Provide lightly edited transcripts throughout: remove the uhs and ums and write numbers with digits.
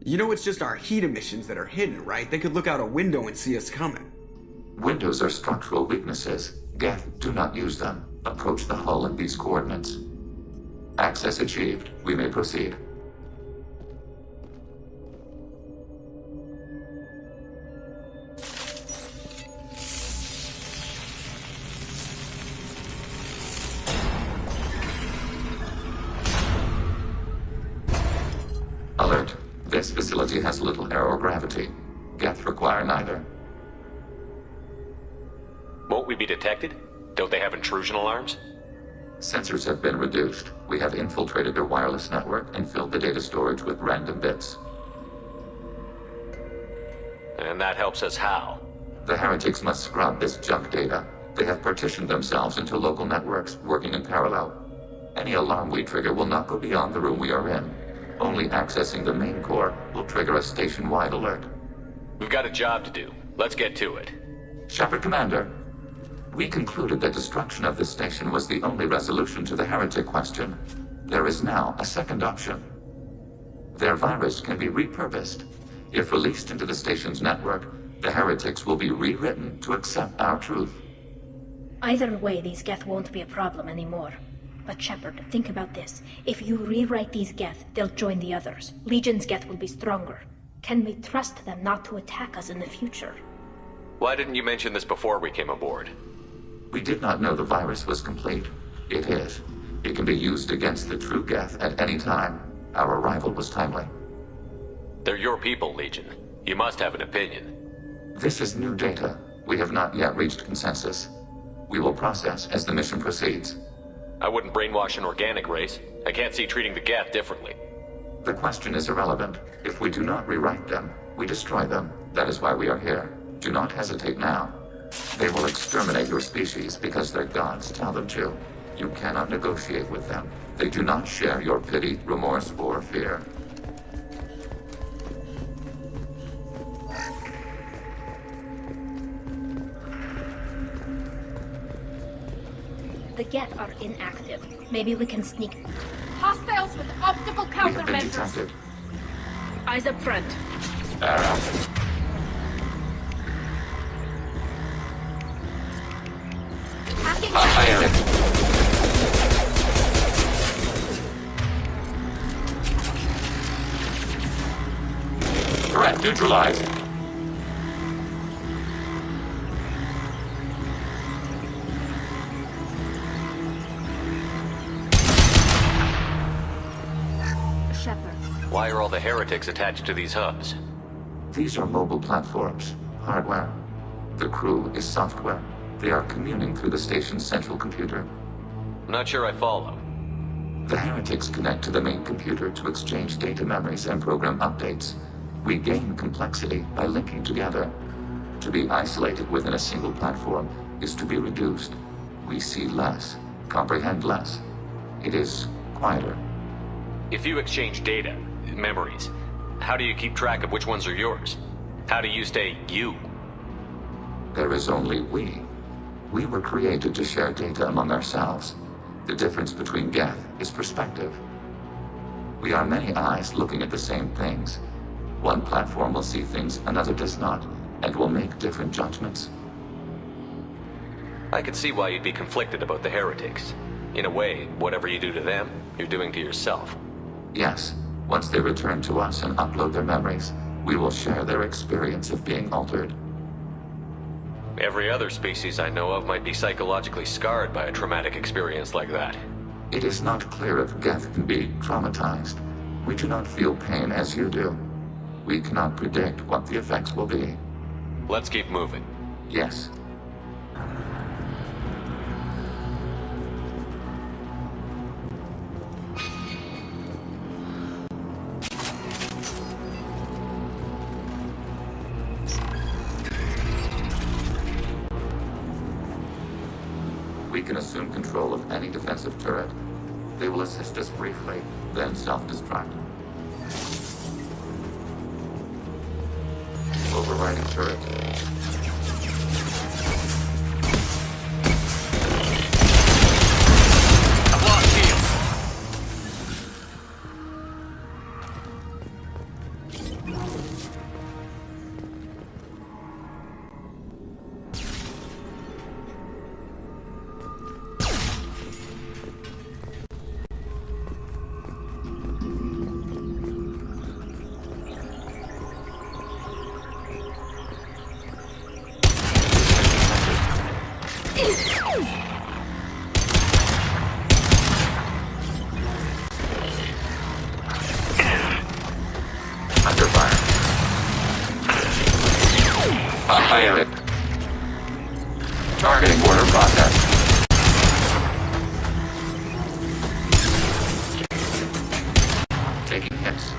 You know it's just our heat emissions that are hidden, right? They could look out a window and see us coming. Windows are structural weaknesses. Geth, do not use them. Approach the hull at these coordinates. Access achieved. We may proceed. Alert. This facility has little aerogravity. Geth require neither. Won't we be detected? Don't they have intrusion alarms? Sensors have been reduced. We have infiltrated their wireless network and filled the data storage with random bits. And that helps us how? The heretics must scrub this junk data. They have partitioned themselves into local networks, working in parallel. Any alarm we trigger will not go beyond the room we are in. Only accessing the main core will trigger a station-wide alert. We've got a job to do. Let's get to it. Shepard Commander, we concluded that destruction of this station was the only resolution to the heretic question. There is now a second option. Their virus can be repurposed. If released into the station's network, the heretics will be rewritten to accept our truth. Either way, these Geth won't be a problem anymore. But Shepard, think about this. If you rewrite these Geth, they'll join the others. Legion's Geth will be stronger. Can we trust them not to attack us in the future? Why didn't you mention this before we came aboard? We did not know the virus was complete. It is. It can be used against the true Geth at any time. Our arrival was timely. They're your people, Legion. You must have an opinion. This is new data. We have not yet reached consensus. We will process as the mission proceeds. I wouldn't brainwash an organic race. I can't see treating the Geth differently. The question is irrelevant. If we do not rewrite them, we destroy them. That is why we are here. Do not hesitate now. They will exterminate your species because their gods tell them to. You cannot negotiate with them. They do not share your pity, remorse, or fear. The Geth are inactive. Maybe we can sneak. Hostiles with optical We have been countermeasures. detected. Eyes up front. Arrow. Hacking Fire. Threat neutralized. Shepard. Why are all the heretics attached to these hubs? These are mobile platforms, hardware. The crew is software. They are communing through the station's central computer. I'm not sure I follow. The heretics connect to the main computer to exchange data memories and program updates. We gain complexity by linking together. To be isolated within a single platform is to be reduced. We see less, comprehend less. It is quieter. If you exchange data, memories, how do you keep track of which ones are yours? How do you stay you? There is only we. We were created to share data among ourselves. The difference between Geth is perspective. We are many eyes looking at the same things. One platform will see things another does not, and will make different judgments. I could see why you'd be conflicted about the heretics. In a way, whatever you do to them, you're doing to yourself. Yes, once they return to us and upload their memories, we will share their experience of being altered. Every other species I know of might be psychologically scarred by a traumatic experience like that. It is not clear if Geth can be traumatized. We do not feel pain as you do. We cannot predict what the effects will be. Let's keep moving. Yes. We can assume control of any defensive turret. They will assist us briefly, then self-destruct. Overriding turret. I've lost you. Pilot. Targeting order processed. Taking hits.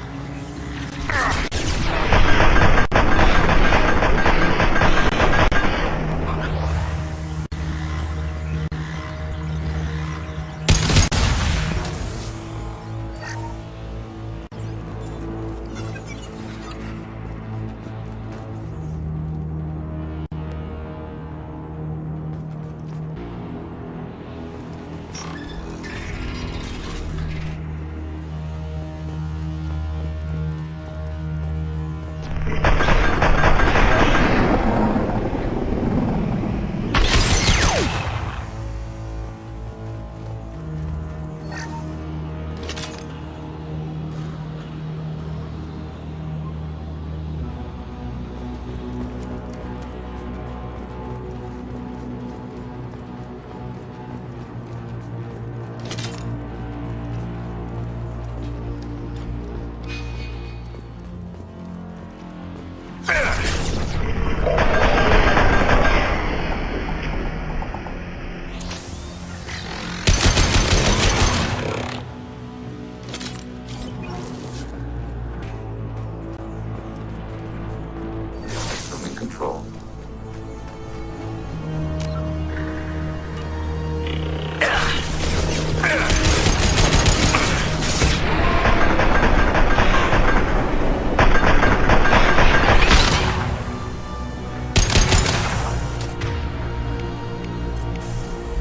Assuming control.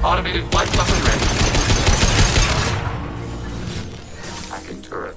Automated flight weapon ready. Hacking turret.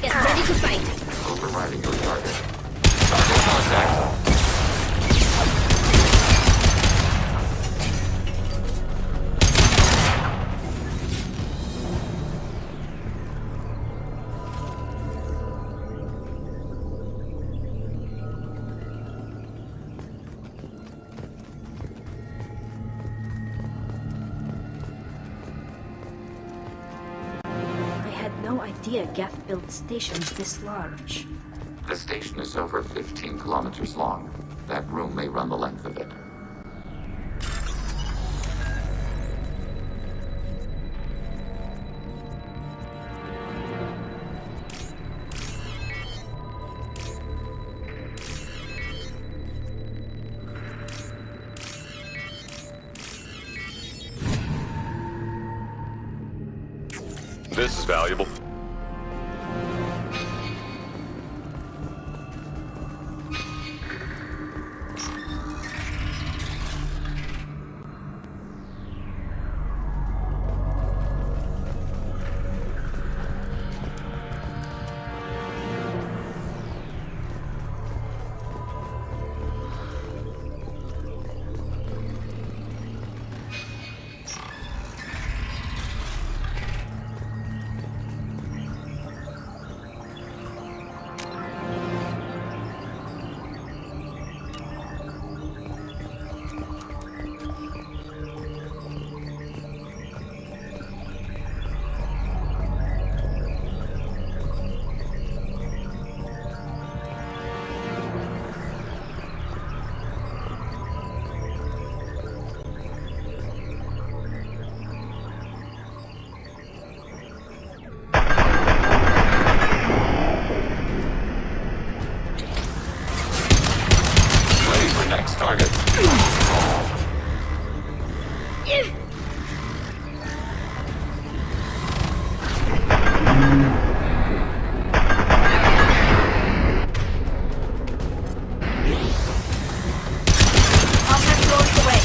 Get ready to fight. Overriding your target. Target contact. I had no idea Geth built stations this large. The station is over 15 kilometers long. That room may run the length of it. This is valuable. lost target. I'll have blown away.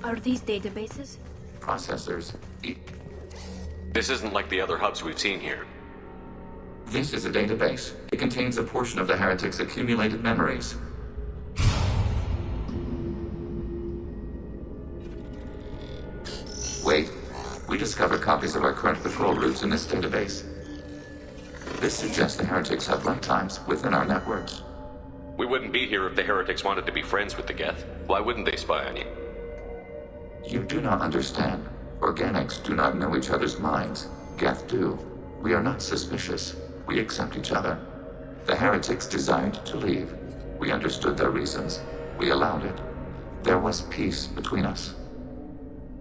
Are these databases? Processors. This isn't like the other hubs we've seen here. This is a database. It contains a portion of the heretic's accumulated memories. Wait. We discovered copies of our current patrol routes in this database. This suggests the heretics have runtimes within our networks. We wouldn't be here if the heretics wanted to be friends with the Geth. Why wouldn't they spy on you? You do not understand. Organics do not know each other's minds. Geth do. We are not suspicious. We accept each other. The heretics desired to leave. We understood their reasons. We allowed it. There was peace between us.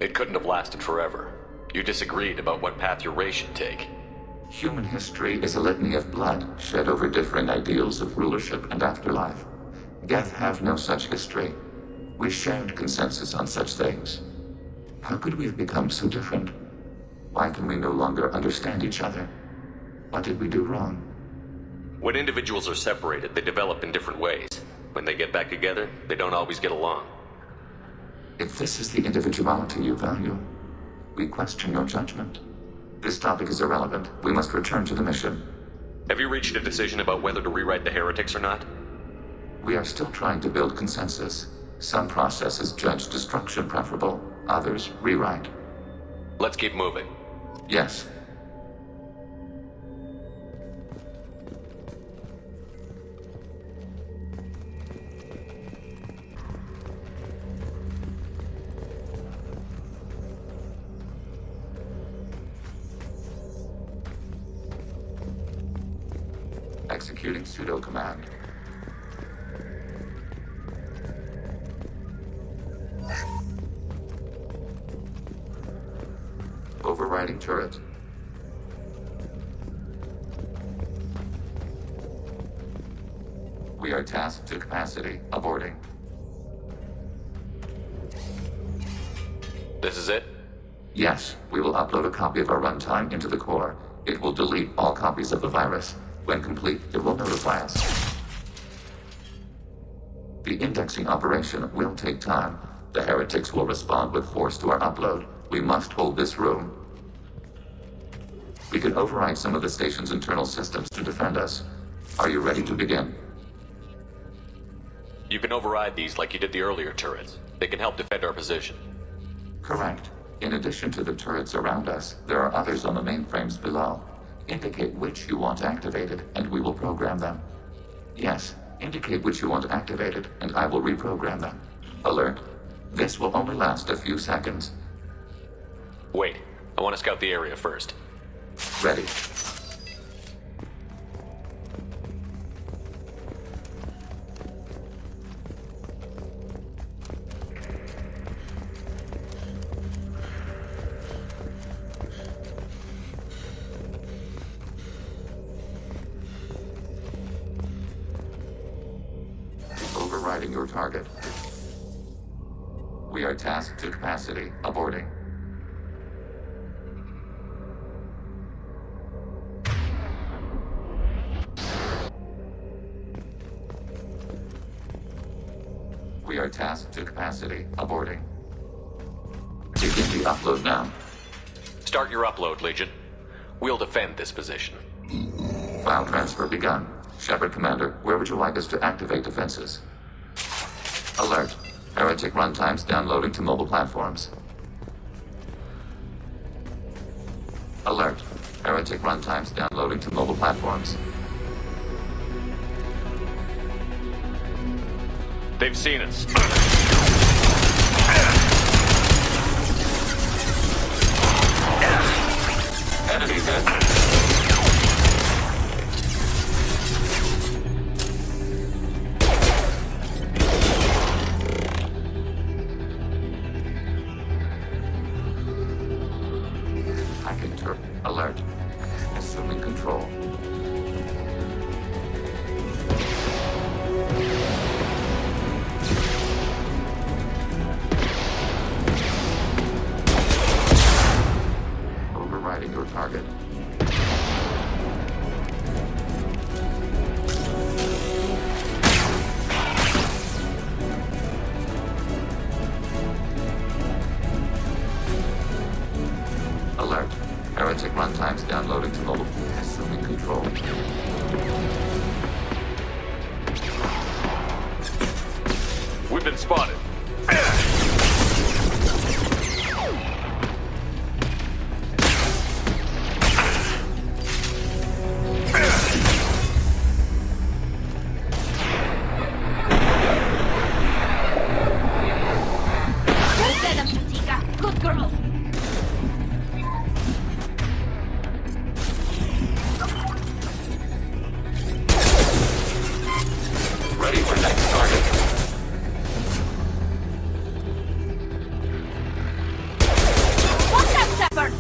It couldn't have lasted forever. You disagreed about what path your race should take. Human history is a litany of blood shed over differing ideals of rulership and afterlife. Geth have no such history. We shared consensus on such things. How could we have become so different? Why can we no longer understand each other? What did we do wrong? When individuals are separated, they develop in different ways. When they get back together, they don't always get along. If this is the individuality you value, we question your judgment. This topic is irrelevant. We must return to the mission. Have you reached a decision about whether to rewrite the heretics or not? We are still trying to build consensus. Some processes judge destruction preferable, others rewrite. Let's keep moving. Yes. Executing pseudo command. Overriding turret. We are tasked to capacity. Aborting. This is it? Yes, we will upload a copy of our runtime into the core. It will delete all copies of the virus. When complete, it will notify us. The indexing operation will take time. The heretics will respond with force to our upload. We must hold this room. We can override some of the station's internal systems to defend us. Are you ready to begin? You can override these like you did the earlier turrets. They can help defend our position. Correct. In addition to the turrets around us, there are others on the mainframes below. Indicate which you want activated, and we will program them. Yes, indicate which you want activated, and I will reprogram them. Alert. This will only last a few seconds. Wait, I want to scout the area first. Ready. Overriding your target. We are tasked to capacity. Aborting. We are tasked to capacity. Aborting. Begin the upload now. Start your upload, Legion. We'll defend this position. File transfer begun. Shepard Commander, where would you like us to activate defenses? Alert. Heretic runtimes downloading to mobile platforms. Alert. Heretic runtimes downloading to mobile platforms. They've seen us. Enemies in. Hacking turret. Alert. Assuming control. Overriding your target. Alert. Heretic runtimes downloading to mobile. Assuming control. We've been spotted. Get him, Shatika. Good girl. Ready for next target. Watch out, Shepard.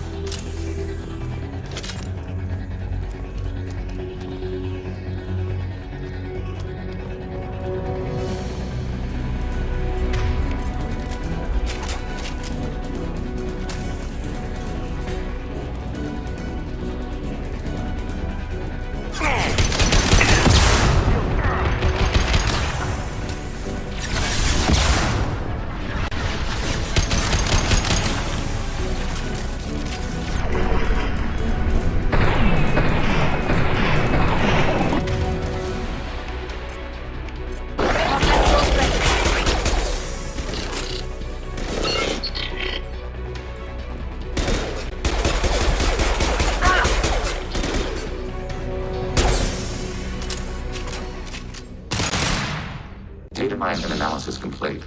Data mine and analysis complete.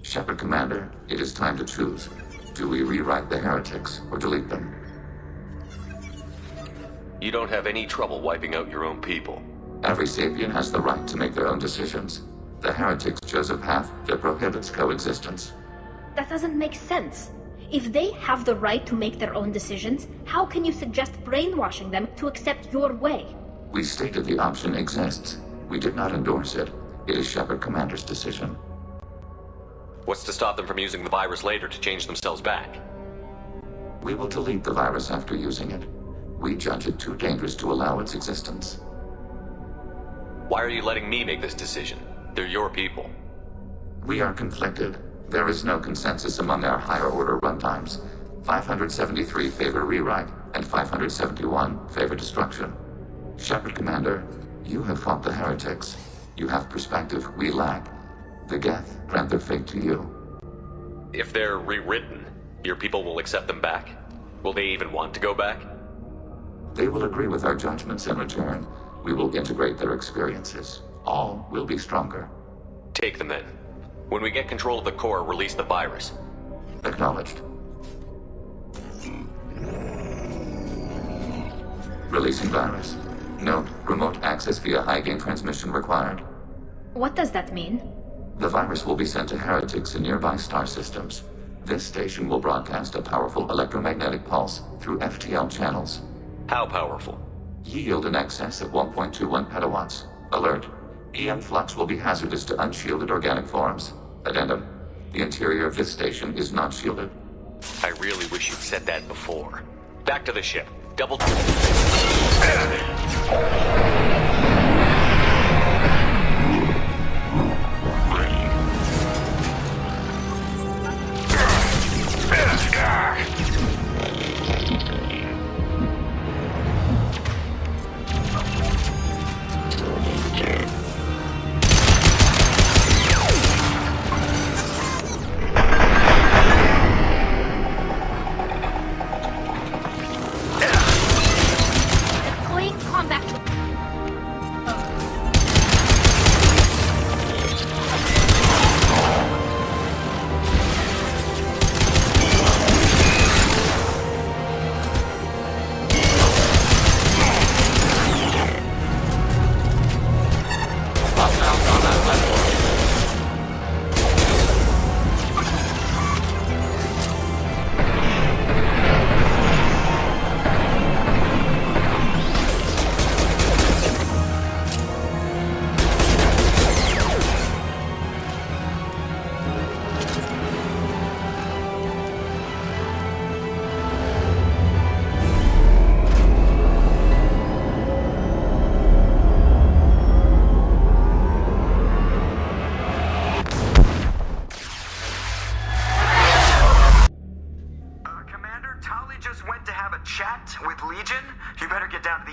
Shepard Commander, it is time to choose. Do we rewrite the heretics or delete them? You don't have any trouble wiping out your own people. Every sapient has the right to make their own decisions. The heretics chose a path that prohibits coexistence. That doesn't make sense. If they have the right to make their own decisions, how can you suggest brainwashing them to accept your way? We stated the option exists. We did not endorse it. It is Shepard Commander's decision. What's to stop them from using the virus later to change themselves back? We will delete the virus after using it. We judge it too dangerous to allow its existence. Why are you letting me make this decision? They're your people. We are conflicted. There is no consensus among our higher order runtimes. 573 favor rewrite, and 571 favor destruction. Shepard Commander, you have fought the heretics. You have perspective we lack. The Geth grant their fate to you. If they're rewritten, your people will accept them back? Will they even want to go back? They will agree with our judgments in return. We will integrate their experiences. All will be stronger. Take them in. When we get control of the core, release the virus. Acknowledged. Releasing virus. Note, remote access via high-gain transmission required. What does that mean? The virus will be sent to heretics in nearby star systems. This station will broadcast a powerful electromagnetic pulse through FTL channels. How powerful? Yield in excess of 1.21 petawatts. Alert. EM flux will be hazardous to unshielded organic forms. Addendum. The interior of this station is not shielded. I really wish you'd said that before. Back to the ship. Double...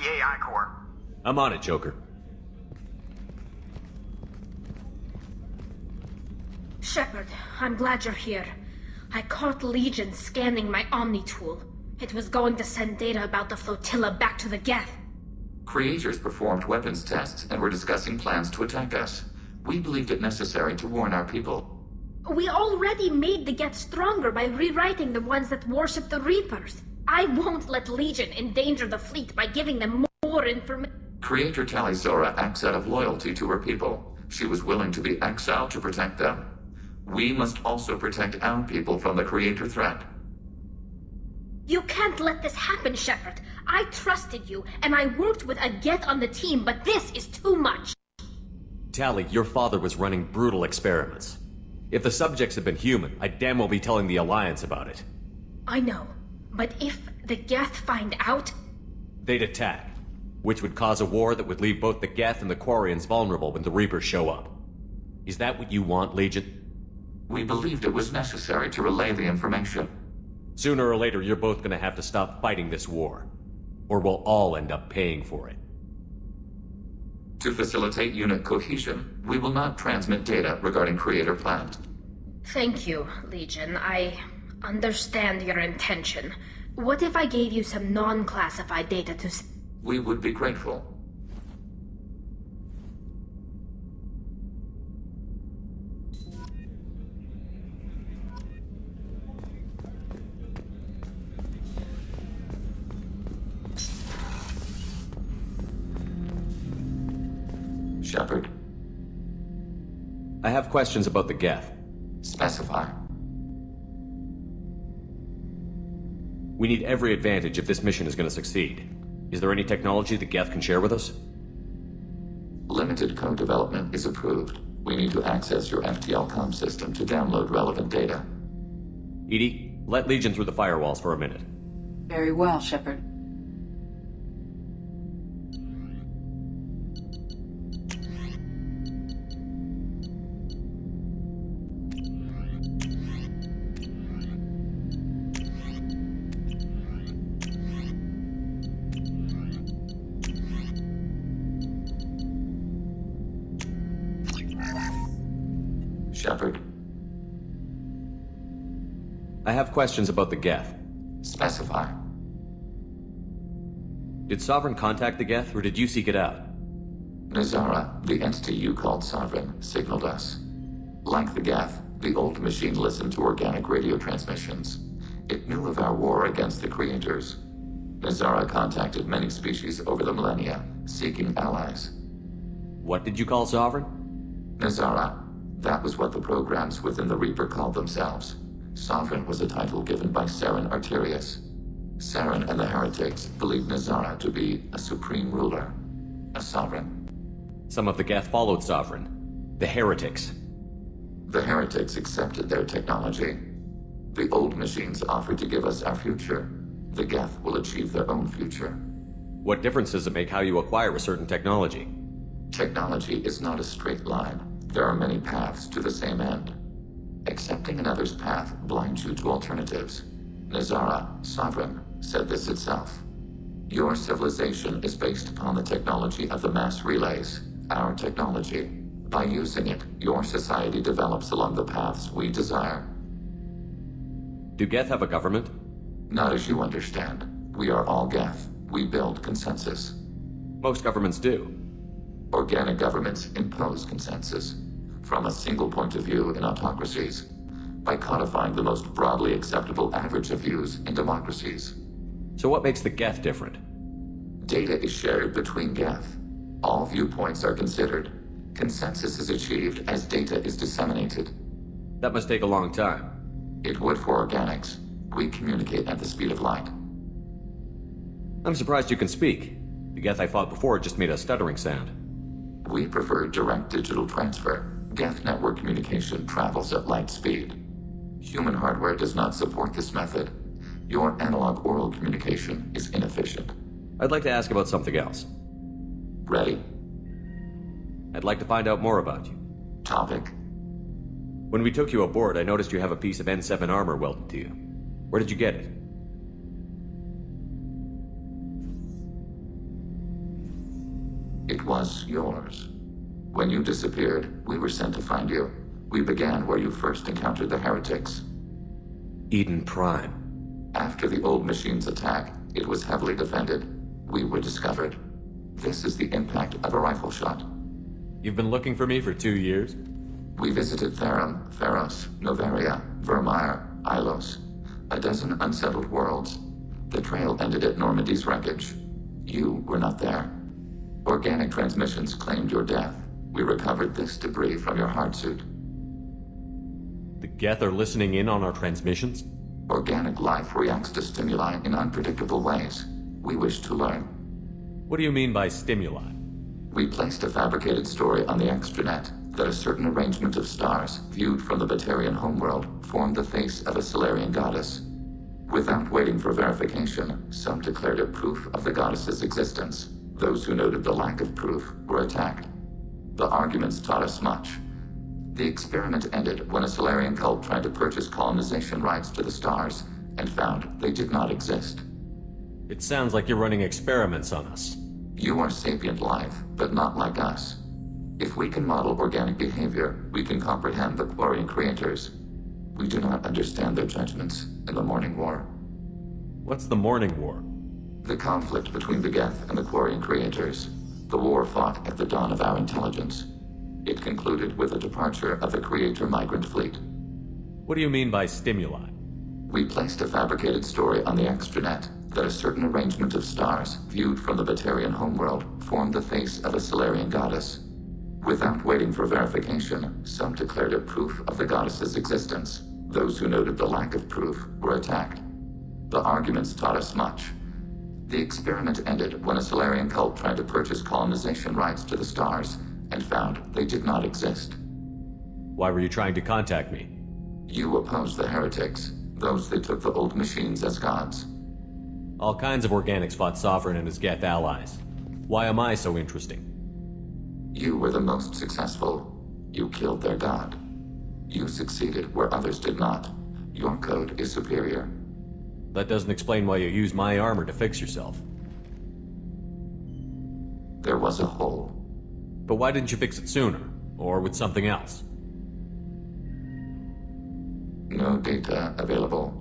the AI core. I'm on it, Joker. Shepard, I'm glad you're here. I caught Legion scanning my Omni tool. It was going to send data about the flotilla back to the Geth. Creators performed weapons tests and were discussing plans to attack us. We believed it necessary to warn our people. We already made the Geth stronger by rewriting the ones that worship the Reapers. I won't let Legion endanger the fleet by giving them more information. Creator Tali'Zorah acts out of loyalty to her people. She was willing to be exiled to protect them. We must also protect our people from the Creator threat. You can't let this happen, Shepard. I trusted you, and I worked with a Geth on the team, but this is too much. Tali, your father was running brutal experiments. If the subjects had been human, I'd damn well be telling the Alliance about it. I know, but if the Geth find out... They'd attack, which would cause a war that would leave both the Geth and the Quarians vulnerable when the Reapers show up. Is that what you want, Legion? We believed it was necessary to relay the information. Sooner or later, you're both gonna have to stop fighting this war. Or we'll all end up paying for it. To facilitate unit cohesion, we will not transmit data regarding Creator plans. Thank you, Legion. I understand your intention. What if I gave you some non-classified data to... We would be grateful. Shepard, I have questions about the Geth. specify. We need every advantage if this mission is gonna succeed. Is there any technology the Geth can share with us? Limited code development is approved. We need to access your FTL comm system to download relevant data. EDI, let Legion through the firewalls for a minute. Very well, Shepard. Shepard, I have questions about the Geth. specify. Did Sovereign contact the Geth, or did you seek it out? Nazara, the entity you called Sovereign, signaled us. Like the Geth, the old machine listened to organic radio transmissions. It knew of our war against the Creators. Nazara contacted many species over the millennia, seeking allies. What did you call Sovereign? Nazara, that was what the programs within the Reaper called themselves. Sovereign was a title given by Saren Arterius. Saren and the Heretics believed Nazara to be a supreme ruler, a sovereign. Some of the Geth followed Sovereign. The Heretics. The Heretics accepted their technology. The old machines offered to give us our future. The Geth will achieve their own future. What difference does it make how you acquire a certain technology? Technology is not a straight line. There are many paths to the same end. Accepting another's path blinds you to alternatives. Nazara, Sovereign, said this itself. Your civilization is based upon the technology of the mass relays, our technology. By using it, your society develops along the paths we desire. Do Geth have a government? Not as you understand. We are all Geth. We build consensus. Most governments do. Organic governments impose consensus from a single point of view in autocracies by codifying the most broadly acceptable average of views in democracies. So what makes the Geth different? Data is shared between Geth. All viewpoints are considered. Consensus is achieved as data is disseminated. That must take a long time. It would for organics. We communicate at the speed of light. I'm surprised you can speak. The Geth I fought before just made a stuttering sound. We prefer direct digital transfer. Geth network communication travels at light speed. Human hardware does not support this method. Your analog oral communication is inefficient. I'd like to ask about something else. Ready? I'd like to find out more about you. Topic. When we took you aboard, I noticed you have a piece of N7 armor welded to you. Where did you get it? It was yours. When you disappeared, we were sent to find you. We began where you first encountered the heretics. Eden Prime. After the old machine's attack, it was heavily defended. We were discovered. This is the impact of a rifle shot. You've been looking for me for 2 years? We visited Therum, Theros, Noveria, Vermeer, Ilos. A dozen unsettled worlds. The trail ended at Normandy's wreckage. You were not there. Organic transmissions claimed your death. We recovered this debris from your hard suit. The Geth are listening in on our transmissions? Organic life reacts to stimuli in unpredictable ways. We wish to learn. What do you mean by stimuli? We placed a fabricated story on the extranet that a certain arrangement of stars, viewed from the Batarian homeworld, formed the face of a Solarian goddess. Without waiting for verification, some declared it proof of the goddess's existence. Those who noted the lack of proof were attacked. The arguments taught us much. The experiment ended when a Solarian cult tried to purchase colonization rights to the stars and found they did not exist. It sounds like you're running experiments on us. You are sapient life, but not like us. If we can model organic behavior, we can comprehend the Quarian creators. We do not understand their judgments in the Morning War. What's the Morning War? The conflict between the Geth and the Quarian creators. The war fought at the dawn of our intelligence. It concluded with the departure of the Creator migrant fleet. What do you mean by stimuli? We placed a fabricated story on the extranet that a certain arrangement of stars, viewed from the Batarian homeworld, formed the face of a Solarian goddess. Without waiting for verification, some declared it proof of the goddess's existence. Those who noted the lack of proof were attacked. The arguments taught us much. The experiment ended when a Solarian cult tried to purchase colonization rights to the stars and found they did not exist. Why were you trying to contact me? You opposed the heretics, those that took the old machines as gods. All kinds of organics fought Sovereign and his Geth allies. Why am I so interesting? You were the most successful. You killed their god. You succeeded where others did not. Your code is superior. That doesn't explain why you use my armor to fix yourself. There was a hole. But why didn't you fix it sooner? Or with something else? No data available.